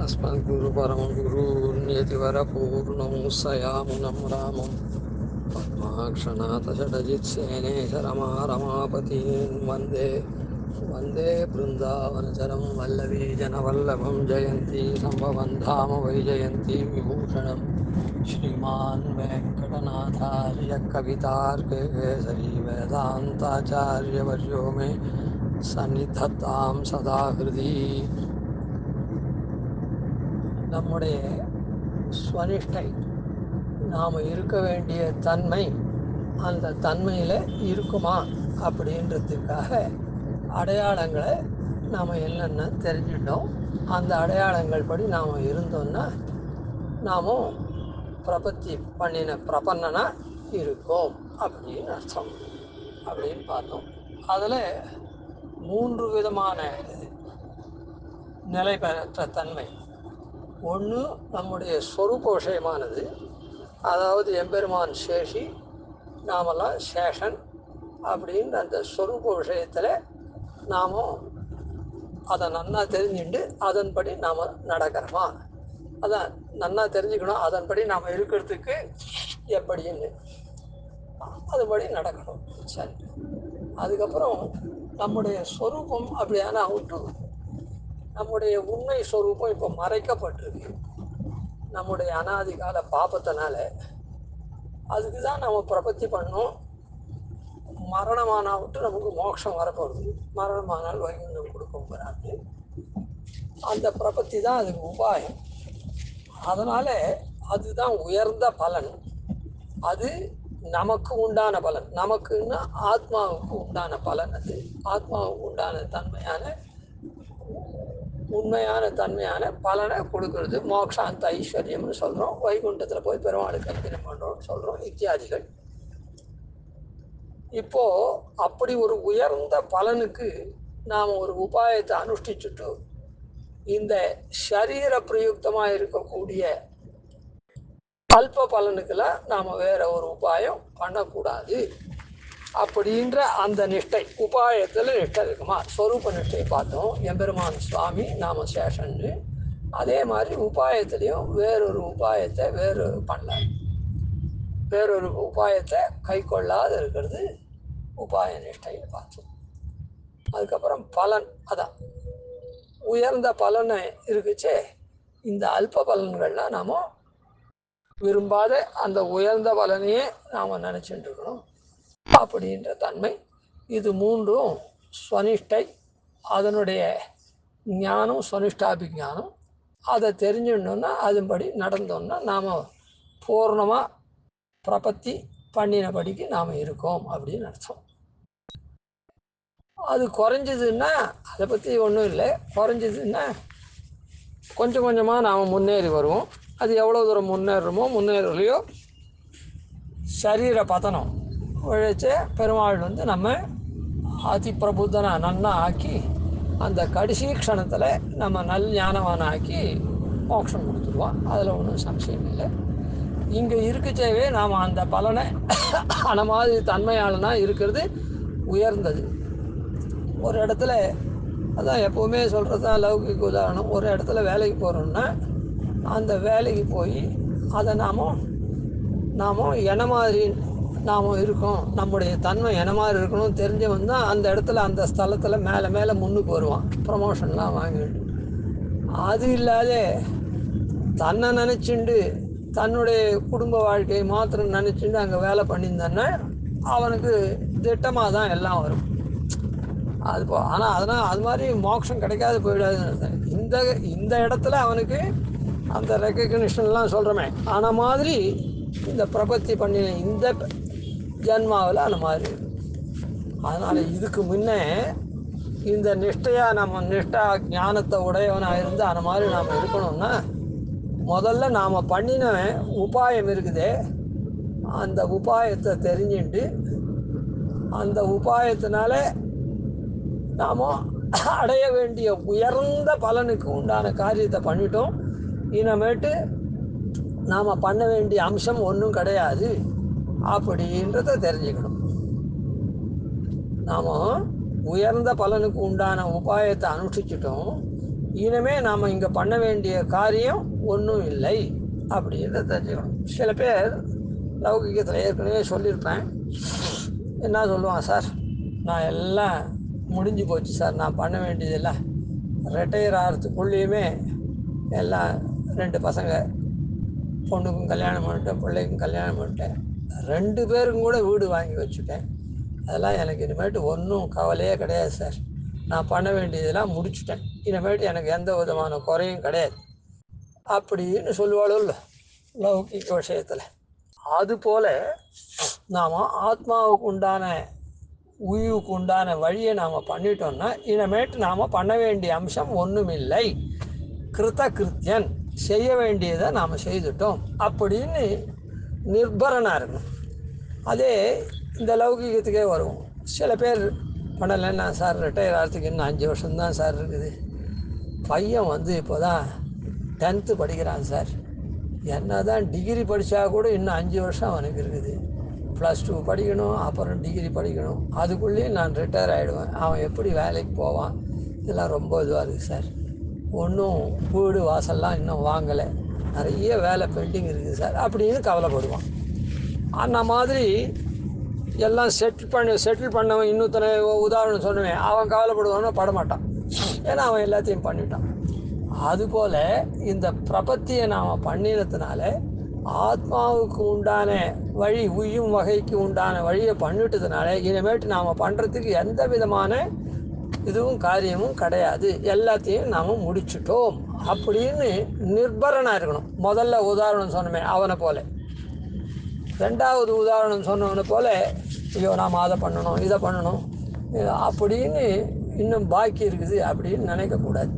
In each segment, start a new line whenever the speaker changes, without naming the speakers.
अस्मद्गुरुपरमगुरूर्यतिवरपूर्णं सयामुनं रामं पद्माक्षनाथषडजित्सेनेशरमारमापतीन् वन्दे वन्दे बृन्दावनचरं वल्लवीजनवल्लभं जयन्ती सम्भवं धाम वैजयन्ती विभूषणं श्रीमान् वेङ्कटनाथार्य कवितार्केसरी वेदान्ताचार्यवर्यो मे सन्निधत्तां सदा हृदि நம்முடைய ஸ்வனிஷ்டை நாம் இருக்க வேண்டிய தன்மை அந்த தன்மையில் இருக்குமா அப்படின்றதுக்காக அடையாளங்களை நாம் என்னென்ன தெரிஞ்சிட்டோம். அந்த அடையாளங்கள் படி நாம் இருந்தோம்னா நாமும் பிரபத்தி பண்ணின பிரபன்னனா இருக்கோம் அப்படின்னு அர்த்தம் அப்படின்னு பார்த்தோம். அதில் 3 விதமான நிலை பெற்ற தன்மை. ஒன்று நம்முடைய சொரூப விஷயமானது, அதாவது எம்பெருமான் சேஷி, நாமெல்லாம் சேஷன் அப்படின்னு அந்த சொரூப விஷயத்தில் நாம் அதை நன்னா தெரிஞ்சுட்டு அதன்படி நாம் நடக்கிறோமா, அதான் நன்னா தெரிஞ்சுக்கணும். அதன்படி நாம் இருக்கிறதுக்கு எப்படின்னு அதுபடி நடக்கணும். சரி, அதுக்கப்புறம் நம்முடைய சொரூபம் அப்படியான அவுட்டு நம்முடைய உண்மை ஸ்வரூபம் இப்போ மறைக்கப்பட்டிருக்கு நம்முடைய அனாதிகால பாபத்தினால. அதுக்கு தான் நம்ம பிரபத்தி பண்ணோம். மரணமானாவிட்டு நமக்கு மோட்சம் வரப்போகுது, மரணமானால் வைகுண்டம் கொடுக்கும் போகிறாங்க. அந்த பிரபத்தி தான் அதுக்கு உபாயம். அதனால் அதுதான் உயர்ந்த பலன். அது நமக்கு உண்டான பலன், நமக்குன்னா ஆத்மாவுக்கு உண்டான பலன். அது ஆத்மாவுக்கு உண்டான தன்மையான உண்மையான தன்மையான பலனை கொடுக்கறது. மோக்ஷாந்த ஐஸ்வர்யம்னு சொல்கிறோம், வைகுண்டத்தில் போய் பெருமாளுக்கு கைங்கரியம் பண்ணுறோம்னு சொல்கிறோம், இத்தியாதிகள். இப்போது அப்படி ஒரு உயர்ந்த பலனுக்கு நாம் ஒரு உபாயத்தை அனுஷ்டிச்சுட்டு இந்த சரீர பிரயுக்தமாக இருக்கக்கூடிய அல்ப பலனுக்கெல்லாம் நாம் வேற ஒரு உபாயம் பண்ணக்கூடாது அப்படின்ற அந்த நிஷ்டை. உபாயத்தில் நிஷ்டை இருக்குமா? ஸ்வரூப நிஷ்டையை பார்த்தோம், எம்பெருமான் சுவாமி நாம சேஷன்னு. அதே மாதிரி உபாயத்துலேயும் வேறொரு உபாயத்தை வேறொரு உபாயத்தை கை கொள்ளாது இருக்கிறது உபாய நிஷ்டைன்னு பார்த்தோம். அதுக்கப்புறம் பலன், அதான் உயர்ந்த பலனை இருக்குச்சே. இந்த அல்ப பலன்கள்லாம் நாம் விரும்பாத அந்த உயர்ந்த பலனையே நாம் நினச்சிட்டு இருக்கணும் அப்படின்ற தன்மை. இது 3ம் ஸ்வனிஷ்டை. அதனுடைய ஞானம் ஸ்வனிஷ்டாபிஞானம். அதை தெரிஞ்சுடணுன்னா அதன்படி நடந்தோம்னா நாம் பூர்ணமாக பிரபத்தி பண்ணினபடிக்கு நாம் இருக்கோம் அப்படின்னு அர்த்தம். அது குறைஞ்சதுன்னா அதை பற்றி ஒன்றும் இல்லை. குறைஞ்சதுன்னா கொஞ்சம் கொஞ்சமாக நாம் முன்னேறி வருவோம். அது எவ்வளோ தூரம் முன்னேறலையோ சரீர பதனம் உழைச்ச பெருமாள் நம்ம அதி பிரபுத்தனை நன்னா ஆக்கி அந்த கடைசி க்ஷணத்தில் நம்ம ஞானவான ஆக்கி மோட்சம் கொடுத்துருவான். அதில் ஒன்றும் சம்சயம் இல்லை. இங்கே இருக்கச்சேவே நாம் அந்த பலனை அந்த மாதிரி தன்மையாளனா இருக்கிறது உயர்ந்தது. ஒரு இடத்துல அதான் எப்போவுமே சொல்கிறது தான் லௌகிக உதாரணம். ஒரு இடத்துல வேலைக்கு போகிறோம்னா அந்த வேலைக்கு போய் அதை நாம் என்ன மாதிரி நாம் இருக்கோம், நம்முடைய தன்மை என்ன மாதிரி இருக்கணும் தெரிஞ்சவன் தான் அந்த இடத்துல அந்த ஸ்தலத்தில் மேலே முன்னுக்கு வருவான், ப்ரமோஷன்லாம் வாங்கிட்டு. அது இல்லாத தன்னை நினச்சிண்டு தன்னுடைய குடும்ப வாழ்க்கையை மாத்திரம் நினச்சிட்டு அங்கே வேலை பண்ணியிருந்தானே அவனுக்கு திட்டமாக தான் எல்லாம் வரும். அது ஆனால் அதனால் அது மாதிரி மோட்சம் கிடைக்காது போயிடாதுன்னு இந்த இடத்துல அவனுக்கு அந்த ரெக்கக்னிஷன்லாம் சொல்கிறோமே ஆன மாதிரி இந்த பிரபத்தி பண்ணின இந்த ஜன்மாவில் அந்த மாதிரி. அதனால் இதுக்கு முன்னே இந்த நிஷ்டையாக நம்ம நிஷ்டா ஞானத்தை உடையவனாக இருந்து அந்த மாதிரி நாம் இருக்கணும்னா முதல்ல நாம் பண்ணின உபாயம் இருக்குதே, அந்த உபாயத்தை தெரிஞ்சுட்டு அந்த உபாயத்தினால நாம் அடைய வேண்டிய உயர்ந்த பலனுக்கு உண்டான காரியத்தை பண்ணிட்டோம். இனிமேட்டு நாம் பண்ண வேண்டிய அம்சம் ஒன்றும் கிடையாது அப்படின்றத தெரிஞ்சுக்கணும். நாம் உயர்ந்த பலனுக்கு உண்டான உபாயத்தை அனுஷ்டிச்சிட்டோம். இனிமே நாம் இங்கே பண்ண வேண்டிய காரியம் ஒன்றும் இல்லை அப்படின்னு தெரிஞ்சுக்கணும். சில பேர் லௌகிகத்தில் ஏற்கனவே சொல்லியிருப்பேன், என்ன சொல்லுவான், சார் நான் எல்லாம் முடிஞ்சு போச்சு சார், நான் பண்ண வேண்டியதெல்லாம் ரிட்டையர் ஆகிறதுக்குள்ளேயுமே எல்லாம் 2 பசங்க, பொண்ணுக்கும் கல்யாணம் பண்ணிட்டேன், பிள்ளைக்கும் கல்யாணம் பண்ணிட்டேன், 2 பேருக்கும் கூட வீடு வாங்கி வச்சுட்டேன், அதெல்லாம் எனக்கு இனிமேட்டு ஒன்றும் கவலையே கிடையாது சார், நான் பண்ண வேண்டியதெல்லாம் முடிச்சுட்டேன், இனிமேட்டு எனக்கு எந்த விதமான குறையும் கிடையாது அப்படின்னு சொல்லுவாளோ லௌகிக விஷயத்தில். அதுபோல் நாம் ஆத்மாவுக்கு உண்டான உயிருக்கு உண்டான வழியை நாம் பண்ணிட்டோம்னா இனிமேட்டு நாம் பண்ண வேண்டிய அம்சம் ஒன்றும் இல்லை, கிருத்த கிருத்தியன், செய்ய வேண்டியதை நாம் செய்துட்டோம் அப்படின்னு நிர்பரனாக இருக்கணும். அதே இந்த லௌகிகத்துக்கே வருவோம். சில பேர் பண்ணலைன்னா, சார் ரிட்டையர் ஆகிறதுக்கு இன்னும் 5 வருஷம்தான் சார் இருக்குது, பையன் இப்போ தான் 10th படிக்கிறான் சார், என்ன தான் டிகிரி படித்தா கூட இன்னும் 5 வருஷம் அவனுக்கு இருக்குது, +2 படிக்கணும், அப்புறம் டிகிரி படிக்கணும், அதுக்குள்ளேயும் நான் ரிட்டையர் ஆகிடுவேன், அவன் எப்படி வேலைக்கு போவான், இதெல்லாம் ரொம்ப இதுவாக இருக்குது சார், ஒன்றும் வீடு வாசல்லாம் இன்னும் வாங்கலை, நிறைய வேலை பெண்டிங் இருக்குது சார் அப்படின்னு கவலைப்படுவான். அந்த மாதிரி எல்லாம் செட்டில் பண்ணவன் இன்னொருத்தனை உதாரணம் சொன்னவன் அவன் கவலைப்படுவானோ படமாட்டான், ஏன்னா அவன் எல்லாத்தையும் பண்ணிட்டான். அதுபோல் இந்த பிரபத்தியை நாம் பண்ணினதுனால ஆத்மாவுக்கு உண்டான வழி, உய்யும் வகைக்கு உண்டான வழியை பண்ணிட்டதுனால இனிமேட்டு நாம் பண்ணுறதுக்கு எந்த விதமான இதுவும் காரியமும் கிடையாது, எல்லாத்தையும் நாம் முடிச்சிட்டோம் அப்படின்னு நிர்பரனாக இருக்கணும். முதல்ல உதாரணம் சொன்னமே அவனை போல, 2வது உதாரணம் சொன்னவனை போல் ஐயோ நாம் அதை பண்ணணும் இதை பண்ணணும் அப்படின்னு இன்னும் பாக்கி இருக்குது அப்படின்னு நினைக்கக்கூடாது.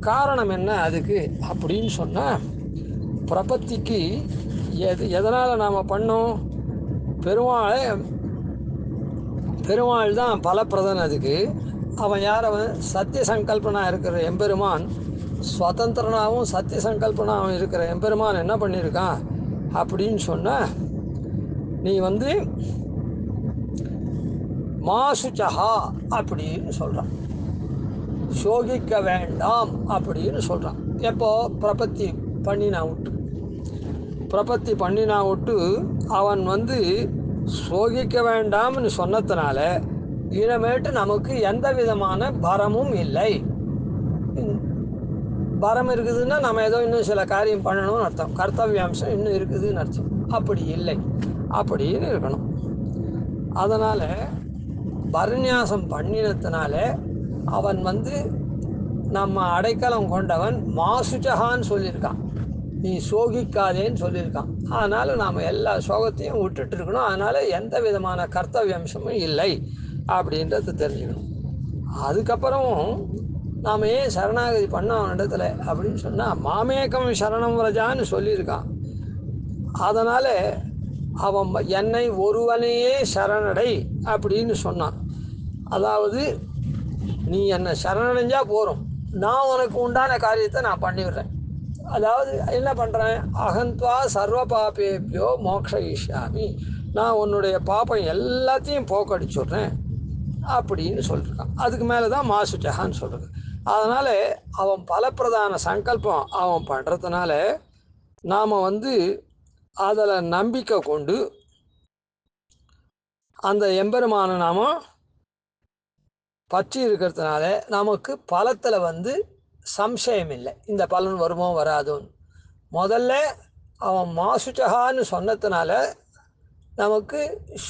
காரணம் என்ன அதுக்கு அப்படின்னு சொன்னால், பிரபத்திக்கு எதனால் நாம் பண்ணோம், பெருமாள் தான் பலப்பிரதன் அதுக்கு. அவன் யார், அவன் சத்திய சங்கல்பனாக இருக்கிற எம்பெருமான், சுதந்திரனாகவும் சத்திய சங்கல்பனாகவும் இருக்கிற எம்பெருமான் என்ன பண்ணியிருக்கான் அப்படின்னு சொன்னால், நீ மாசுச்சஹா அப்படின்னு சொல்கிறான், சோகிக்க வேண்டாம் அப்படின்னு சொல்கிறான். எப்போ பிரபத்தி பண்ணினா விட்டு அவன் சோகிக்க வேண்டாம்னு சொன்னதுனால இனிமேட்டு நமக்கு எந்த விதமான பரமும் இல்லை. பரம் இருக்குதுன்னா நம்ம ஏதோ இன்னும் சில காரியம் பண்ணணும்னு அர்த்தம், கர்த்தவியாம்சம் இன்னும் இருக்குதுன்னு அர்த்தம். அப்படி இல்லை அப்படின்னு இருக்கணும். அதனால் பரநியாசம் பண்ணினதுனால அவன் நம்ம அடைக்கலம் கொண்டவன் மாசுச்சகான்னு சொல்லியிருக்கான், நீ சோகிக்காதேன்னு சொல்லியிருக்கான். அதனால் நாம் எல்லா சோகத்தையும் விட்டுட்டு இருக்கணும், அதனால் எந்த விதமான கர்த்தவியம்சமும் இல்லை அப்படின்றது தெரிஞ்சுக்கணும். அதுக்கப்புறம் நாம் ஏன் சரணாகதி பண்ண இடத்துல அப்படின்னு சொன்னால், மாமேகம் சரணம் வரஜான்னு சொல்லியிருக்கான். அதனால் அவன் என்னை ஒருவனையே சரணடை அப்படின்னு சொன்னான். அதாவது நீ என்னை சரணடைஞ்சால் போகிறோம், நான் உனக்கு உண்டான காரியத்தை நான் பண்ணிவிடுறேன். அதாவது என்ன பண்ணுறேன், அகந்த்வா சர்வ பாபேபியோ மோக்ஷயிஷ்யாமி, நான் உன்னுடைய பாப்பம் எல்லாத்தையும் போக்கடிச்சுட்றேன் அப்படின்னு சொல்லியிருக்கான். அதுக்கு மேலே தான் மாசுச்சகான்னு சொல்கிறது. அதனால் அவன் பலப்பிரதான சங்கல்பம் அவன் பண்ணுறதுனால நாம் அதில் நம்பிக்கை கொண்டு அந்த எம்பெருமானை நாம் பற்றி இருக்கிறதுனால நமக்கு பலத்தில் சம்சயம் இல்லை, இந்த பலன் வருமோ வராதோன்னு. முதல்ல அவன் மாசுச்சகான்னு சொன்னதுனால நமக்கு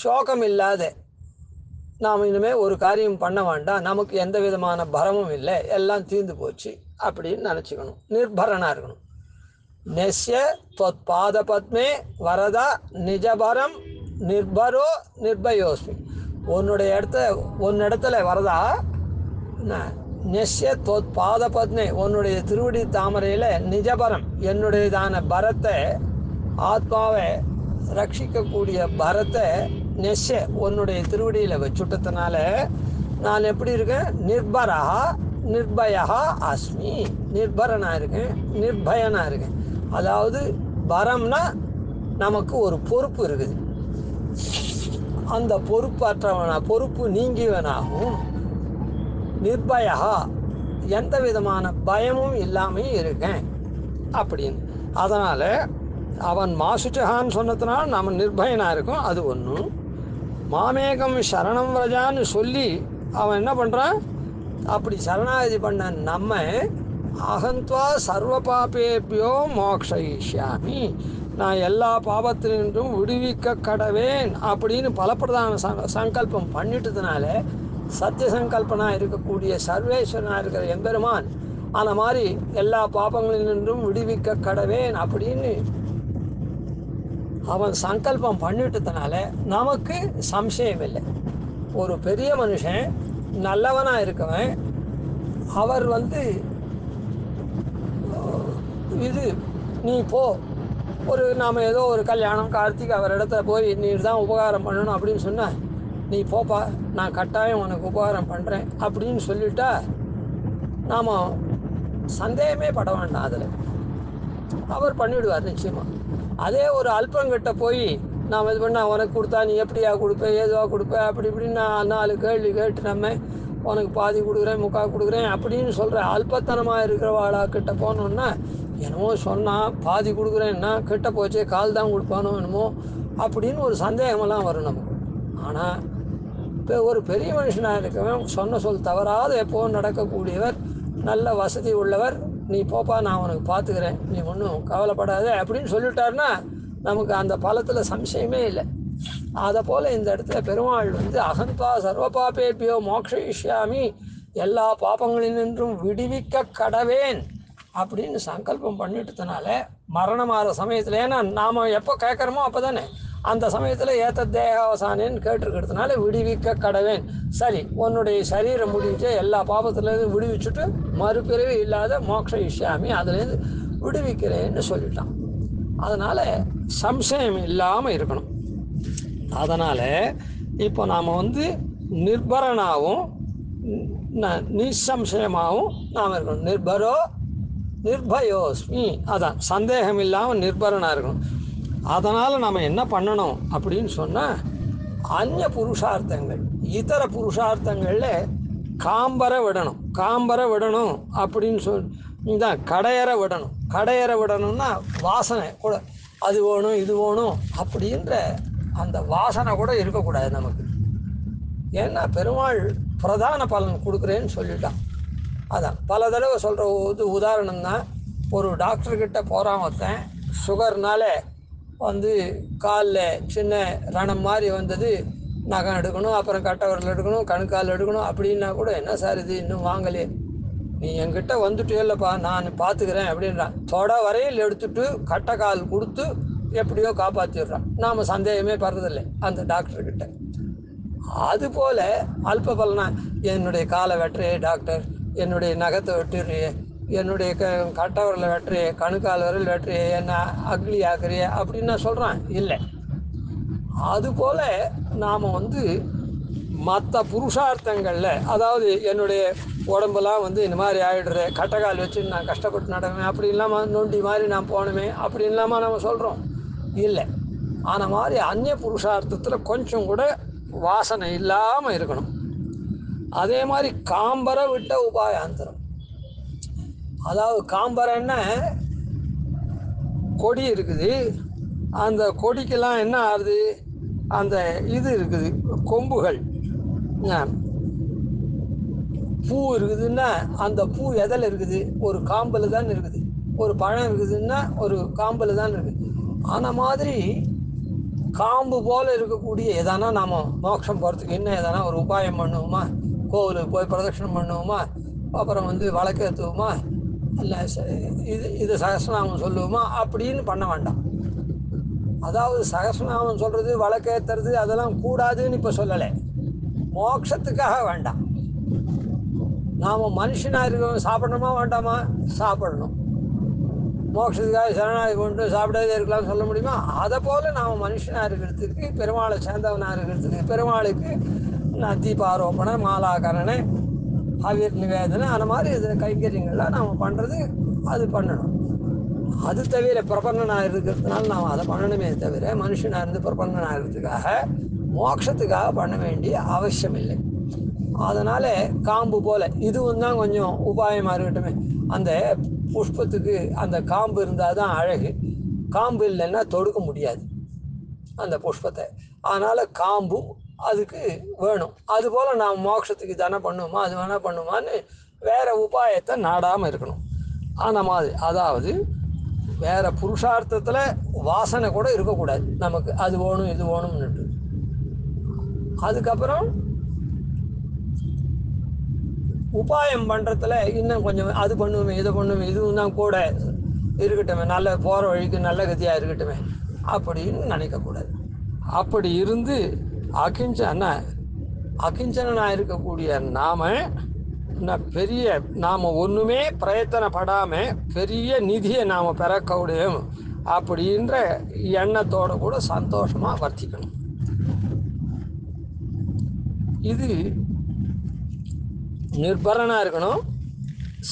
சோகம் இல்லாத, நாம் இனிமேல் ஒரு காரியம் பண்ண வேண்டாம், நமக்கு எந்த விதமான பரமும் இல்லை, எல்லாம் தீர்ந்து போச்சு அப்படின்னு நினச்சிக்கணும், நிர்பரனாக இருக்கணும். நெஸ்ய தொத் பாத பத்மே வரதா நிஜபரம் நிர்பரோ நிர்பயோஸ்மி, உன்னிடத்துல வரதா நெஸ்ய தொத் பாத பத்மே, உன்னுடைய திருவடி தாமரையில் நிஜபரம், என்னுடையதான பரத்தை, ஆத்மாவை ரட்சிக்கக்கூடிய பரத்தை நெஸ்ய உன்னுடைய திருவடியில் வச்சுட்டதுனால நான் எப்படி இருக்கேன், நிர்பரா நிர்பயா அஸ்மி, நிர்பரனாக இருக்கேன், நிர்பயனாக இருக்கேன். அதாவது பரம்னா நமக்கு ஒரு பொறுப்பு இருக்குது, அந்த பொறுப்பு நீங்கியவனாகவும், நிர்பயா எந்த விதமான பயமும் இல்லாமல் இருக்கேன் அப்படின்னு. அதனால் அவன் மாசுச்சகான்னு சொன்னதுனால நம்ம நிர்பயனாக இருக்கோம். அது ஒன்று. மாமேகம் சரணம் வரஜான்னு சொல்லி அவன் என்ன பண்ணுறான், அப்படி சரணாகதி பண்ண நம்ம அகந்த்வா சர்வ பாபேபியோ மோக்ஷயிஷ்யாமி, நான் எல்லா பாபத்தினின்றும் விடுவிக்க கடவேன் அப்படின்னு பலப்பிரதான சங்கல்பம் பண்ணிட்டதுனால சத்திய சங்கல்பனாக இருக்கக்கூடிய சர்வேஸ்வரனாக இருக்கிற எம்பெருமான் அந்த மாதிரி எல்லா பாபங்களினின்றும் விடுவிக்க கடவேன் அப்படின்னு அவன் சங்கல்பம் பண்ணிட்டதுனால நமக்கு சம்சயம் இல்லை. ஒரு பெரிய மனுஷன் நல்லவனாக இருக்கவன் அவர் இது நீ போ, நாம் ஏதோ ஒரு கல்யாணம் கார்த்திகை அவர் இடத்துல போய் நீ தான் உபகாரம் பண்ணணும் அப்படின்னு சொன்ன, நீ போப்பா நான் கட்டாயம் உனக்கு உபகாரம் பண்ணுறேன் அப்படின்னு சொல்லிட்டா நாம் சந்தேகமே பட வேண்டாம், அதில் அவர் பண்ணிவிடுவார் நிச்சயமாக. அதே ஒரு அல்பங்கிட்ட போய் நாம் இது பண்ணால் உனக்கு கொடுத்தா நீ எப்படியா கொடுப்பேன் ஏதுவா கொடுப்பேன் அப்படி இப்படின்னு நான் 4 கேள்வி கேட்டு நம்ம உனக்கு பாதி கொடுக்குறேன் முக்கால் கொடுக்குறேன் அப்படின்னு சொல்கிற அல்பத்தனமாக இருக்கிறவாளாக்கிட்ட போனோன்னா என்னமோ சொன்னால் பாதி கொடுக்குறேன்னா கிட்ட போச்சே கால் தான் கொடுப்பானோ என்னமோ அப்படின்னு ஒரு சந்தேகமெல்லாம் வரும் நமக்கு. ஆனால் இப்போ ஒரு பெரிய மனுஷனாக இருக்கவன் சொன்ன சொல் தவறாத எப்போவும் நடக்கக்கூடியவர், நல்ல வசதி உள்ளவர், நீ போப்பா நான் உனக்கு பார்த்துக்கிறேன் நீ ஒன்றும் கவலைப்படாத அப்படின்னு சொல்லிட்டாருன்னா நமக்கு அந்த பலத்தில் சம்சயமே இல்லை. அதை போல் இந்த இடத்துல பெருமாள் அகந்தா சர்வ பாபேபியோ மோக்ஷயிஷ்யாமி, எல்லா பாபங்களினின்றும் விடுவிக்க கடவேன் அப்படின்னு சங்கல்பம் பண்ணிட்டதுனால மரணமாகிற சமயத்தில், ஏன்னா நாம் எப்போ கேட்குறோமோ அப்போ தானே அந்த சமயத்தில் ஏத்த தேகாவசானேன்னு கேட்டிருக்கிறதுனால விடுவிக்க கடவேன். சரி, உன்னுடைய சரீரம் முடிவிட்டு எல்லா பாபத்துலேருந்து விடுவிச்சுட்டு மறுபிறவி இல்லாத மோக்ஷயிஷ்யாமி அதுலேருந்து விடுவிக்கிறேன்னு சொல்லிட்டான். அதனால் சம்சயம் இல்லாமல் இருக்கணும். அதனால் இப்போ நாம் நிர்பரனாகவும் நிசம்சயமாகவும் நாம் இருக்கணும். நிர்பயோஸ்மி, அதான் சந்தேகம் இல்லாமல் நிர்பரனாக இருக்கணும். அதனால் நம்ம என்ன பண்ணணும் அப்படின்னு சொன்னால், அந்நிய புருஷார்த்தங்கள் இதர புருஷார்த்தங்களில் காம்பர விடணும் அப்படின்னு தான் கடையற விடணும்னா வாசனை கூட அது வேணும் இது வேணும் அப்படின்ற அந்த வாசனை கூட இருக்கக்கூடாது நமக்கு. ஏன்னா பெருமாள் பிரதான பலன் கொடுக்குறேன்னு சொல்லிட்டான். அதான் பல தடவை சொல்கிற உதாரணம் தான். ஒரு டாக்டர்கிட்ட போகிறான் ஒருத்தன், சுகர்னால காலில் சின்ன ரணம் மாதிரி வந்தது, நகம் எடுக்கணும், அப்புறம் கட்டவரில் எடுக்கணும், கணுக்கால் எடுக்கணும் அப்படின்னா கூட, என்ன சார் இது இன்னும் வாங்கலையே, நீ என்கிட்ட வந்துட்டே இல்லைப்பா நான் பார்த்துக்கிறேன் அப்படின்றான். வரையில் எடுத்துட்டு கட்டைக்கால் கொடுத்து எப்படியோ காப்பாற்றிடுறான். நாம் சந்தேகமே படுறதில்லை அந்த டாக்டர்கிட்ட. அதுபோல் அல்ப பலனா, என்னுடைய காலை வெட்டுறியே டாக்டர், என்னுடைய நகத்தை வெட்டுறியே, என்னுடைய கட்டவரில் வெட்டுறியே, கணுக்கால் வரையில் வெட்டுறியே, என்ன அக்லி ஆக்குறியே அப்படின்னு நான் சொல்கிறான். இல்லை, அதுபோல் நாம் மற்ற புருஷார்த்தங்களில், அதாவது என்னுடைய உடம்பெல்லாம் இந்த மாதிரி ஆகிடுற, கட்டைக்கால் வச்சு நான் கஷ்டப்பட்டு நடவேன் அப்படி இல்லாமல் நொண்டி மாதிரி நான் போனமே அப்படி இல்லாமல் நம்ம சொல்கிறோம். இல்லை, ஆனால் மாதிரி அந்நிய புருஷார்த்தத்தில் கொஞ்சம் கூட வாசனை இல்லாமல் இருக்கணும். அதே மாதிரி காம்பர விட்ட உபாயாந்தரம், அதாவது காம்பரன்னா கொடி இருக்குது, அந்த கொடிக்கெல்லாம் என்ன ஆகுது, அந்த இது இருக்குது கொம்புகள், பூ இருக்குதுன்னா அந்த பூ எதில் இருக்குது, ஒரு காம்பில் தான் இருக்குது. ஒரு பழம் இருக்குதுன்னா ஒரு காம்பில் தான் இருக்குது. அந்த மாதிரி காம்பு போல் இருக்கக்கூடிய எதனா நாம் மோட்சம் போகிறதுக்கு இன்னும் எதனா ஒரு உபாயம் பண்ணுவோமா, கோவிலுக்கு போய் பிரதட்சணம் பண்ணுவோமா, அப்புறம் வழக்கேற்றுவோமா, இல்லை இது சகஸ்ரநாமம் சொல்லுவோமா அப்படின்னு பண்ண வேண்டாம். அதாவது சகஸ்ரநாமம் சொல்கிறது வழக்கேற்றுறது அதெல்லாம் கூடாதுன்னு இப்போ சொல்லலை, மோட்சத்துக்காக வேண்டாம். நாம் மனுஷனாக இருக்கவங்க சாப்பிடணுமா வேண்டாமா, சாப்பிடணும். மோட்சத்துக்காக சரணாகி கொண்டு சாப்பிடாதே இருக்கலாம்னு சொல்ல முடியுமா? அதை போல் நாம் மனுஷனாக இருக்கிறதுக்கு, பெருமாளை சேர்ந்தவனாக இருக்கிறதுக்கு, பெருமாளுக்கு தீபாரோப்பணை, மாலாகரணை, ஆவியர் நிவேதனை, அந்த மாதிரி இது கைங்கரியங்கள்லாம் நாம் பண்ணுறது அது பண்ணணும். அது தவிர பிரபன்னனாக இருக்கிறதுனால நாம் அதை பண்ணணுமே தவிர மனுஷனாக இருந்து பிரபன்னனாக இருக்கிறதுக்காக மோட்சத்துக்காக பண்ண வேண்டிய அவசியம் இல்லை. அதனால் காம்பு போல் இதுவும் தான் கொஞ்சம் உபாயமாக இருக்கட்டுமே. அந்த புஷ்பத்துக்கு அந்த காம்பு இருந்தால் தான் அழகு. காம்பு இல்லைன்னா தொடுக்க முடியாது அந்த புஷ்பத்தை. அதனால் காம்பும் அதுக்கு வேணும். அதுபோல் நாம் மோட்சத்துக்கு தானே பண்ணுவோமா, அது வேணால் பண்ணுமான்னு வேறு உபாயத்தை நாடாமல் இருக்கணும். அந்த மாதிரி அதாவது வேறு புருஷார்த்தத்தில் வாசனை கூட இருக்கக்கூடாது நமக்கு, அது வேணும் இது வேணும்னுட்டு. அதுக்கப்புறம் உபாயம் பண்ணுறதுல இன்னும் கொஞ்சம் அது பண்ணுவோமே இதை பண்ணுவோமே இதுவும் தான் கூட இருக்கட்டுமே, நல்ல போகிற வழிக்கு நல்ல கதியாக இருக்கட்டுமே அப்படின்னு நினைக்கக்கூடாது. அப்படி இருந்து அகிஞ்சனாக இருக்கக்கூடிய நாம் ஒன்றுமே பிரயத்தனப்படாமல் பெரிய நிதியை நாம் பெறக்கூடிய அப்படின்ற எண்ணத்தோடு கூட சந்தோஷமாக வர்த்திக்கணும். இது நிர்பரனாக இருக்கணும்,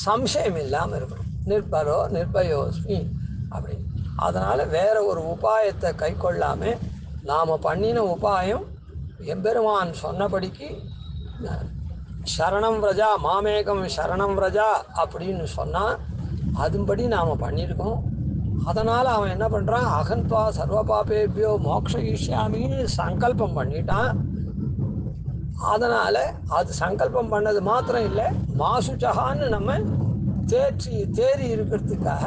சம்சயம் இல்லாமல் இருக்கணும். நிர்பயோஸ்மி அப்படி. அதனால் வேறு ஒரு உபாயத்தை கை கொள்ளாமல் நாம் பண்ணின உபாயம் எம்பெருமான் சொன்னபடிக்கு சரணம் விரஜா மாமேகம் சரணம் விரஜா அப்படின்னு சொன்னால் அதுபடி நாம் பண்ணியிருக்கோம். அதனால் அவன் என்ன பண்ணுறான், அகன்வா சர்வ பாபேபியோ மோக்ஷயிஷ்யாமின்னு சங்கல்பம் பண்ணிட்டான். அதனால் அது சங்கல்பம் பண்ணது மாத்திரம் இல்லை, மாசுச்சகான்னு நம்ம தேறி இருக்கிறதுக்காக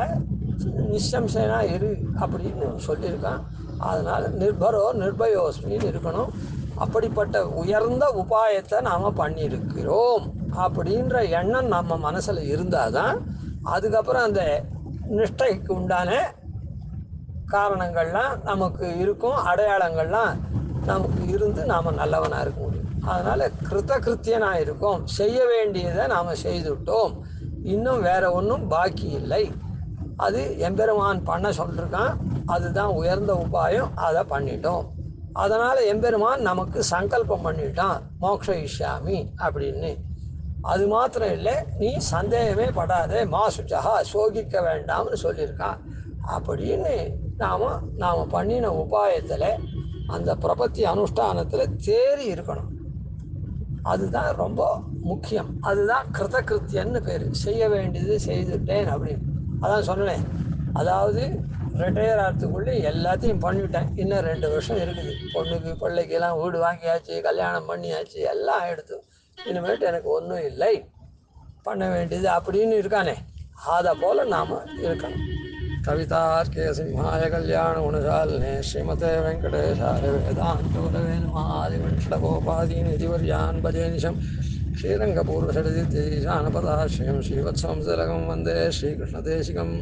நிசம்சனா இரு அப்படின்னு சொல்லியிருக்கான். அதனால் நிர்பயோஸ்மின்னு இருக்கணும். அப்படிப்பட்ட உயர்ந்த உபாயத்தை நாம் பண்ணியிருக்கிறோம் அப்படின்ற எண்ணம் நம்ம மனசில் இருந்தால் தான் அதுக்கப்புறம் அந்த நிஷ்டைக்கு உண்டான காரணங்கள்லாம் நமக்கு இருக்கும், அடையாளங்கள்லாம் நமக்கு இருந்து நாம் நல்லவனாக இருக்க முடியும். அதனால் கிருத்தியனாக இருக்கோம், செய்ய வேண்டியதை நாம் செய்துவிட்டோம், இன்னும் வேறு ஒன்றும் பாக்கி இல்லை. அது எம்பெருமான் பண்ண சொல்லியிருக்கான், அதுதான் உயர்ந்த உபாயம், அதை பண்ணிட்டோம். அதனால் எம்பெருமான் நமக்கு சங்கல்பம் பண்ணிட்டான் மோக்ஷயிஷ்யாமி அப்படின்னு. அது மாத்திரம் இல்லை, நீ சந்தேகமே படாதே மாசுச்சகா சோகிக்க வேண்டாம்னு சொல்லியிருக்கான் அப்படின்னு நாம் பண்ணின உபாயத்தில் அந்த பிரபத்தி அனுஷ்டானத்தில் தேறி இருக்கணும். அதுதான் ரொம்ப முக்கியம். அதுதான் கிருத்தியன்னு பேர், செய்ய வேண்டியது செய்துட்டேன் அப்படின்னு. அதான் சொன்னேன், அதாவது ரிட்டையர் ஆகிறதுக்குள்ளே எல்லாத்தையும் பண்ணிவிட்டேன், இன்னும் 2 வருஷம் இருக்குது, பொண்ணுக்கு பிள்ளைக்கெல்லாம் வீடு வாங்கியாச்சு, கல்யாணம் பண்ணியாச்சு, எல்லாம் எடுத்து இனிமேட்டு எனக்கு ஒன்றும் இல்லை பண்ண வேண்டியது அப்படின்னு இருக்கானே, அதை போல் நாம் இருக்கணும். கவிதார்க்கிய சிம்ஹாய கல்யாண குணசாலினே ஸ்ரீமதே வெங்கடேஷாய வேதாந்தோதவே மகாதிவன்ஷடகோபாதீன் இதிவர்யான் பஜேனிஷம் ஸ்ரீரங்கபூர்வஷடதித்யைஷானபதாஸ்ரீம் ஸ்ரீவத்சம்சரகம் வந்தே ஸ்ரீகிருஷ்ணதேசிகம்.